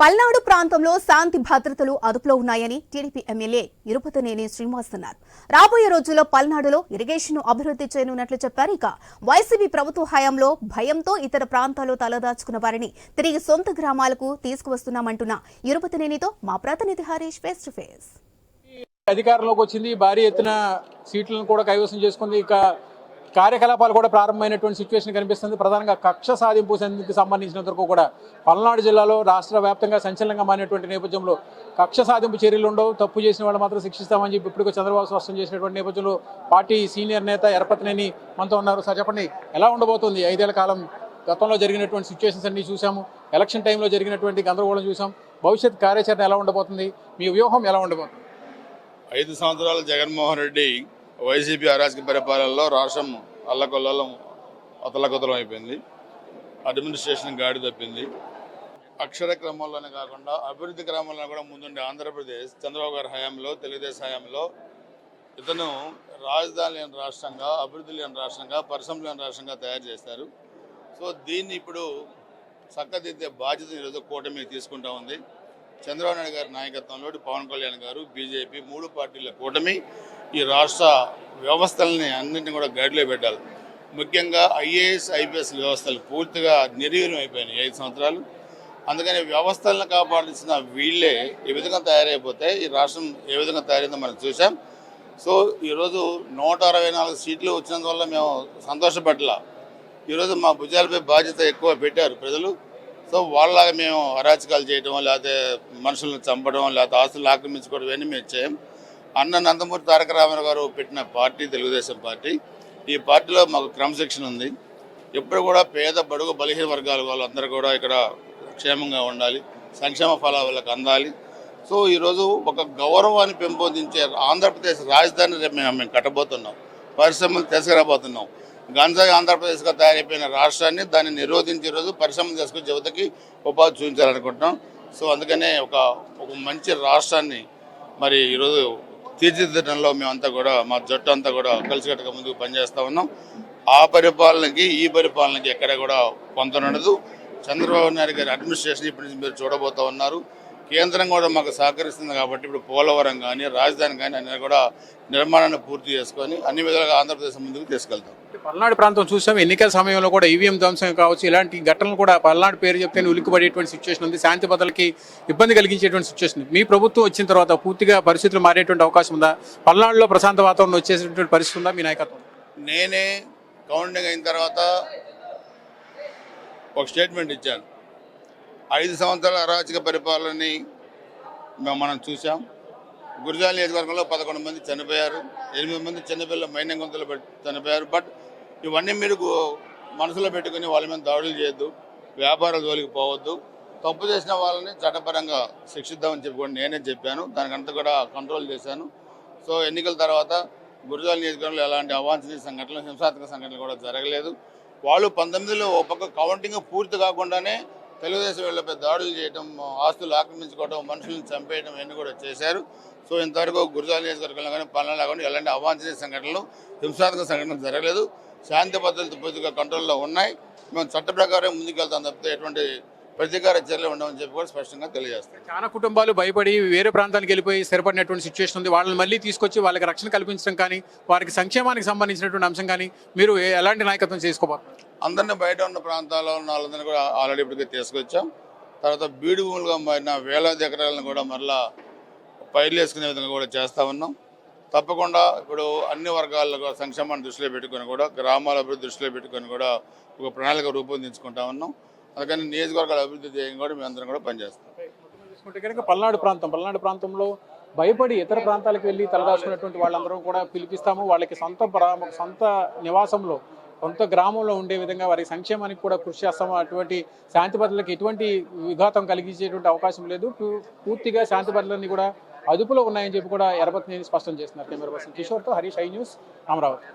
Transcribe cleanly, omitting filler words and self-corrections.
పల్నాడు ప్రాంతంలో శాంతి భద్రతలు అదుపులో ఉన్నాయని టీడీపీ ఎమ్మెల్యే ఇరుపతినేని శ్రీనివాస్ అన్నారు. రాబోయే రోజుల్లో పల్నాడులో ఇరిగేషన్ అభివృద్ధి చేయనున్నట్లు చెప్పారు. ఇక వైసీపీ ప్రభుత్వ హయాంలో భయంతో ఇతర ప్రాంతాల్లో తలదాచుకున్న వారిని తిరిగి సొంత గ్రామాలకు తీసుకువస్తున్నామంటున్న ఇరుపతినేనితో మా ప్రతినిధి హరీష్ ఫేస్ టు ఫేస్. అధికారంలోకి వచ్చింది, భారీ ఎత్తున సీట్లను కూడా కైవసం చేసుకుంది. ఇక కార్యకలాపాలు కూడా ప్రారంభమైనటువంటి సిచ్యువేషన్ కనిపిస్తుంది. ప్రధానంగా కక్ష సాధింపు సంబంధించినంత వరకు కూడా పల్నాడు జిల్లాలో రాష్ట్ర వ్యాప్తంగా సంచలనంగా మారినటువంటి నేపథ్యంలో కక్ష సాధింపు చర్యలు ఉండవు, తప్పు చేసిన వాళ్ళు మాత్రం శిక్షిస్తామని చెప్పి ఇప్పుడు చంద్రబాబు స్పష్టం చేసినటువంటి నేపథ్యంలో పార్టీ సీనియర్ నేత ఎరపతినేని మనతో ఉన్నారు. సార్ చెప్పండి, ఎలా ఉండబోతుంది? 5 ఏళ్ల కాలం గతంలో జరిగినటువంటి సిచ్యువేషన్స్ అన్ని చూసాము, ఎలక్షన్ టైంలో జరిగినటువంటి గందరగోళం చూసాం. భవిష్యత్ కార్యాచరణ ఎలా ఉండబోతుంది? మీ వ్యూహం ఎలా ఉండబోతుంది? 5 సంవత్సరాలు జగన్మోహన్ రెడ్డి వైసీపీ అరాచక పరిపాలనలో రాష్ట్రం అల్లకొల్లం అతలకొతలం అయిపోయింది. అడ్మినిస్ట్రేషన్ గాడి తప్పింది. అక్షర క్రమంలోనే కాకుండా అభివృద్ధి క్రమంలో కూడా ముందుండే ఆంధ్రప్రదేశ్ చంద్రబాబు గారి హయాంలో, తెలుగుదేశం హయాంలో ఇతను రాజధాని లేని రాష్ట్రంగా, అభివృద్ధి లేని రాష్ట్రంగా, పరిశ్రమ లేని రాష్ట్రంగా తయారు చేశారు. సో దీన్ని ఇప్పుడు చక్కదిద్దే బాధ్యత ఈరోజు కూటమి తీసుకుంటా ఉంది. చంద్రబాబు నాయుడు గారి నాయకత్వంలో పవన్ కళ్యాణ్ గారు, బీజేపీ 3 పార్టీల కూటమి ఈ రాష్ట్ర వ్యవస్థలని అన్నింటినీ కూడా గైడ్లో పెట్టాలి. ముఖ్యంగా ఐఏఎస్, ఐపీఎస్ వ్యవస్థలు పూర్తిగా నిర్వీర్యం అయిపోయినాయి 5 సంవత్సరాలు. అందుకని వ్యవస్థలను కాపాడాల్సిన వీళ్ళే ఈ విధంగా తయారైపోతే ఈ రాష్ట్రం ఏ విధంగా తయారైందో మనం చూసాం. సో ఈరోజు 164 సీట్లు వచ్చినందువల్ల మేము సంతోషపడలా. ఈరోజు మా భుజాలపై బాధ్యత ఎక్కువ పెట్టారు ప్రజలు. సో వాళ్ళలాగా మేము అరాచకాలు చేయడం, లేకపోతే మనుషులను చంపడం, లేకపోతే ఆస్తులు ఆక్రమించుకోవడం ఇవన్నీ మేము చేయం. అన్న నందమూరి తారక రామారావు గారు పెట్టిన పార్టీ తెలుగుదేశం పార్టీ. ఈ పార్టీలో మాకు క్రమశిక్షణ ఉంది. ఎప్పుడు కూడా పేద, బడుగు, బలహీన వర్గాల వాళ్ళందరూ కూడా ఇక్కడ క్షేమంగా ఉండాలి, సంక్షేమ ఫలాలు వాళ్ళకి అందాలి. సో ఈరోజు ఒక గౌరవాన్ని పెంపొందించే ఆంధ్రప్రదేశ్ రాజధాని రేపు మేము కట్టబోతున్నాం, పరిశ్రమలు తీసుకురాబోతున్నాం. గంజాయి ఆంధ్రప్రదేశ్గా తయారైపోయిన రాష్ట్రాన్ని దాన్ని నిరోధించే రోజు పరిశ్రమలు తీసుకుని యువతకి ఉపాధి చూపించాలనుకుంటున్నాం. సో అందుకనే ఒక మంచి రాష్ట్రాన్ని మరి ఈరోజు తీర్చిదిద్దడంలో మేమంతా కూడా, మా జట్టు అంతా కూడా కలిసికట్టుగా ముందుకు పనిచేస్తూ ఉన్నాం. ఆ పరిపాలనకి ఈ పరిపాలనకి ఎక్కడ కూడా పొంతనుండదు. చంద్రబాబు నాయుడు గారి అడ్మినిస్ట్రేషన్ ఇప్పటి నుంచి మీరు చూడబోతూ ఉన్నారు. కేంద్రం కూడా మాకు సహకరిస్తుంది కాబట్టి ఇప్పుడు పోలవరం కానీ, రాజధాని కానీ అన్నీ కూడా నిర్మాణాన్ని పూర్తి చేసుకొని అన్ని విధాలుగా ఆంధ్రప్రదేశ్ ముందుకు తీసుకెళ్తాం. పల్నాడు ప్రాంతం చూసాం, ఎన్నికల సమయంలో కూడా ఈవీఎం ధ్వంసం కావచ్చు, ఇలాంటి ఘటనలు కూడా పల్నాడు పేరు చెప్తే ఉలిక్కిపడేటువంటి సిచ్యువేషన్ ఉంది. శాంతి భద్రతలకి ఇబ్బంది కలిగించేటువంటి సిచ్యువేషన్. మీ ప్రభుత్వం వచ్చిన తర్వాత పూర్తిగా పరిస్థితులు మారేటువంటి అవకాశం ఉందా? పల్నాడులో ప్రశాంత వాతావరణం వచ్చేసేటువంటి పరిస్థితి ఉందా మీ నాయకత్వం? నేనే కౌంటింగ్ అయిన తర్వాత ఒక స్టేట్మెంట్ ఇచ్చాను. 5 సంవత్సరాల అరాచక పరిపాలనని మనం చూసాం. గురజాల నియోజకవర్గంలో 11 మంది చనిపోయారు, 8 మంది చిన్నపిల్లలు మైనింగ్ గుంతలు చనిపోయారు. బట్ ఇవన్నీ మీరు మనసులో పెట్టుకుని వాళ్ళ మీద దాడులు చేయొద్దు, వ్యాపారాల జోలికి పోవద్దు, తప్పు చేసిన వాళ్ళని చట్టపరంగా శిక్షిద్దామని చెప్పి కూడా నేనే చెప్పాను. దానికంతా కూడా కంట్రోల్ చేశాను. సో ఎన్నికల తర్వాత గురజాల నియోజకవర్గంలో ఎలాంటి అవాంఛనీయ సంఘటనలు, హింసాత్మక సంఘటనలు కూడా జరగలేదు. వాళ్ళు 19లో ఒక పక్క కౌంటింగ్ పూర్తి కాకుండానే తెలుగుదేశం వీళ్ళపై దాడులు చేయడం, ఆస్తులు ఆక్రమించుకోవడం, మనుషులను చంపేయడం ఇవన్నీ కూడా చేశారు. సో ఇంతవరకు గురజాల నియోజకవర్గంలో కానీ పల్నాడులో కానీ ఎలాంటి అవాంఛనీయ సంఘటనలు, హింసాత్మక సంఘటనలు జరగలేదు. శాంతి భద్రతలు పూర్తిగా కంట్రోల్లో ఉన్నాయి. మేము చట్ట ప్రకారం ముందుకెళ్తాం తప్పితే ఎటువంటి ప్రతీకార చర్యలు ఉండవని చెప్పి కూడా స్పష్టంగా తెలియజేస్తాం. చాలా కుటుంబాలు భయపడి వేరే ప్రాంతానికి వెళ్ళిపోయి స్థిరపడినటువంటి సిచ్యువేషన్ ఉంది. వాళ్ళని మళ్ళీ తీసుకొచ్చి వాళ్ళకి రక్షణ కల్పించడం కానీ, వారికి సంక్షేమానికి సంబంధించినటువంటి అంశం కానీ మీరు ఎలాంటి నాయకత్వం చేసుకోబోతున్నారు? అందరినీ బయట ఉన్న ప్రాంతాల్లో ఉన్న వాళ్ళందరినీ కూడా ఆల్రెడీ ఇప్పటికే తీసుకొచ్చాం. తర్వాత బీడు భూములుగా మారిన వేలాది ఎకరాలను కూడా మరలా పైర్లు వేసుకునే విధంగా కూడా చేస్తూ ఉన్నాం. తప్పకుండా ఇప్పుడు అన్ని వర్గాల సంక్షేమాన్ని దృష్టిలో పెట్టుకొని కూడా, గ్రామాల అభివృద్ధి దృష్టిలో పెట్టుకొని కూడా ఒక ప్రణాళిక రూపొందించుకుంటా ఉన్నాం. అందుకని నియోజకవర్గాల అభివృద్ధి ధ్యేయం కూడా మేమందరం కూడా పనిచేస్తాం. చూసుకుంటే కనుక పల్నాడు ప్రాంతంలో భయపడి ఇతర ప్రాంతాలకు వెళ్ళి తలదాచుకున్నటువంటి వాళ్ళందరూ కూడా పిలిపిస్తాము. వాళ్ళకి సొంత నివాసంలో, సొంత గ్రామంలో ఉండే విధంగా వారి సంక్షేమానికి కూడా కృషి చేస్తాము. అటువంటి శాంతి భద్రతలకు ఎటువంటి విఘాతం కలిగించేటువంటి అవకాశం లేదు. పూర్తిగా శాంతి భద్రతలన్నీ కూడా అదుపులో ఉన్నాయని చెప్పి కూడా ఎరపతినేని స్పష్టం చేస్తున్నారు. కెమెరా పర్సన్ కిషోర్తో హరీష్, ఐ న్యూస్, అమరావతి.